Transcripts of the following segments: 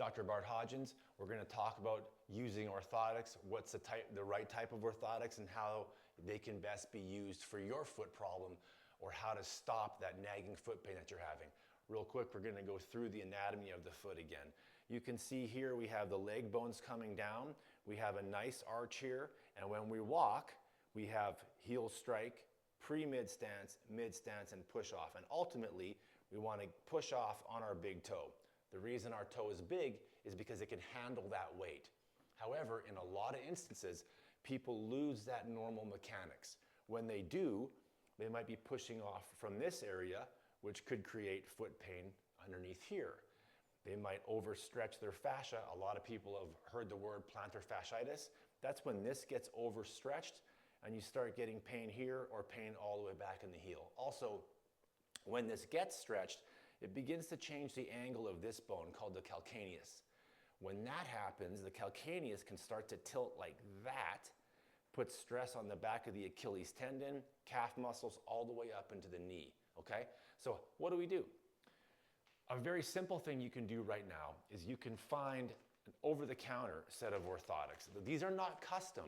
Dr. Bart Hodgins. We're going to talk about using orthotics, what's the right type of orthotics, and how they can best be used for your foot problem, or how to stop that nagging foot pain that you're having. Real quick, we're going to go through the anatomy of the foot again. You can see here we have the leg bones coming down. We have a nice arch here, and when we walk, we have heel strike, pre-mid stance, mid stance, and push off. And ultimately, we want to push off on our big toe. The reason our toe is big is because it can handle that weight. However, in a lot of instances, people lose that normal mechanics. When they do, they might be pushing off from this area, which could create foot pain underneath here. They might overstretch their fascia. A lot of people have heard the word plantar fasciitis. That's when this gets overstretched and you start getting pain here or pain all the way back in the heel. Also, when this gets stretched, it begins to change the angle of this bone called the calcaneus. When that happens, the calcaneus can start to tilt like that, put stress on the back of the Achilles tendon, calf muscles, all the way up into the knee, okay? So what do? A very simple thing you can do right now is you can find an over-the-counter set of orthotics. These are not custom,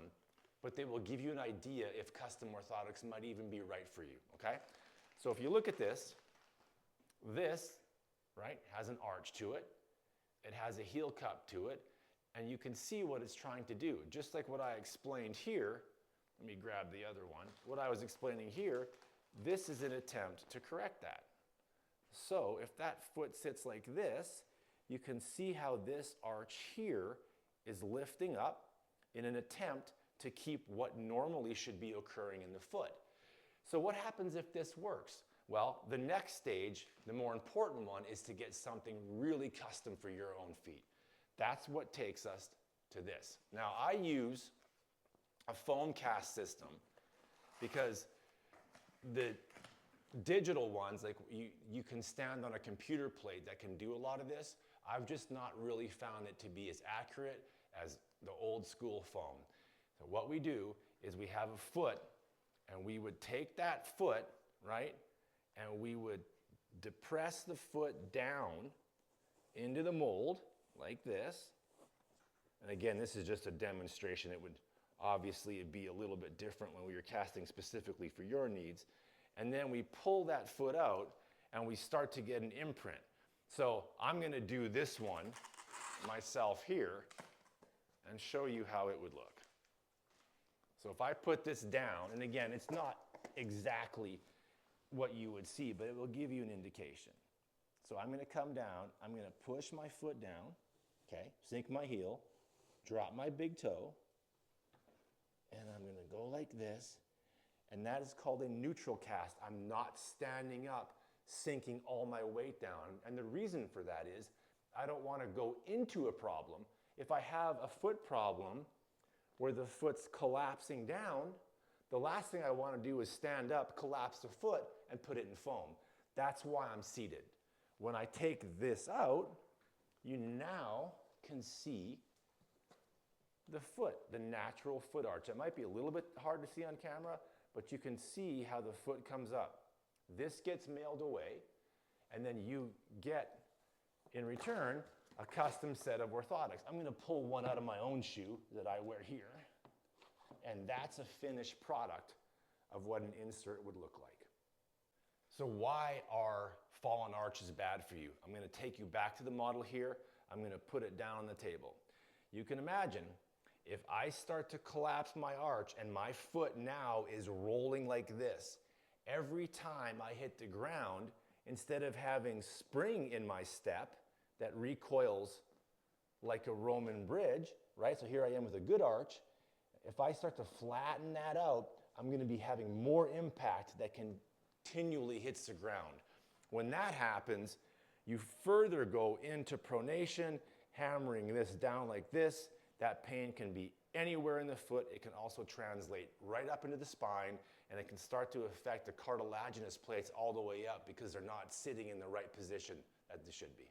but they will give you an idea if custom orthotics might even be right for you, okay? So if you look at this, right, has an arch to it. It has a heel cup to it, and you can see what it's trying to do. Just like what I explained here, let me grab the other one. What I was explaining here, this is an attempt to correct that. So if that foot sits like this, you can see how this arch here is lifting up in an attempt to keep what normally should be occurring in the foot. So what happens if this works? Well, the next stage, the more important one, is to get something really custom for your own feet. That's what takes us to this. Now, I use a foam cast system because the digital ones, like you can stand on a computer plate that can do a lot of this. I've just not really found it to be as accurate as the old school foam. So what we do is we have a foot, and we would take that foot, right, and we would depress the foot down into the mold like this. And again, this is just a demonstration. It would obviously be a little bit different when we were casting specifically for your needs. And then we pull that foot out and we start to get an imprint. So I'm going to do this one myself here and show you how it would look. So if I put this down, and again, it's not exactly what you would see, but it will give you an indication. So I'm going to come down, I'm going to push my foot down, okay, sink my heel, drop my big toe, and I'm going to go like this, and that is called a neutral cast. I'm not standing up, sinking all my weight down, and the reason for that is I don't want to go into a problem. If I have a foot problem where the foot's collapsing down, the last thing I want to do is stand up, collapse the foot, and put it in foam. That's why I'm seated. When I take this out, you now can see the foot, the natural foot arch. It might be a little bit hard to see on camera, but you can see how the foot comes up. This gets mailed away, and then you get, in return, a custom set of orthotics. I'm going to pull one out of my own shoe that I wear here, and that's a finished product of what an insert would look like. So why are fallen arches bad for you? I'm going to take you back to the model here. I'm going to put it down on the table. You can imagine if I start to collapse my arch and my foot now is rolling like this, every time I hit the ground, instead of having spring in my step that recoils like a Roman bridge, right? So here I am with a good arch. If I start to flatten that out, I'm going to be having more impact that continually hits the ground. When that happens, you further go into pronation, hammering this down like this. That pain can be anywhere in the foot. It can also translate right up into the spine, and it can start to affect the cartilaginous plates all the way up because they're not sitting in the right position that they should be.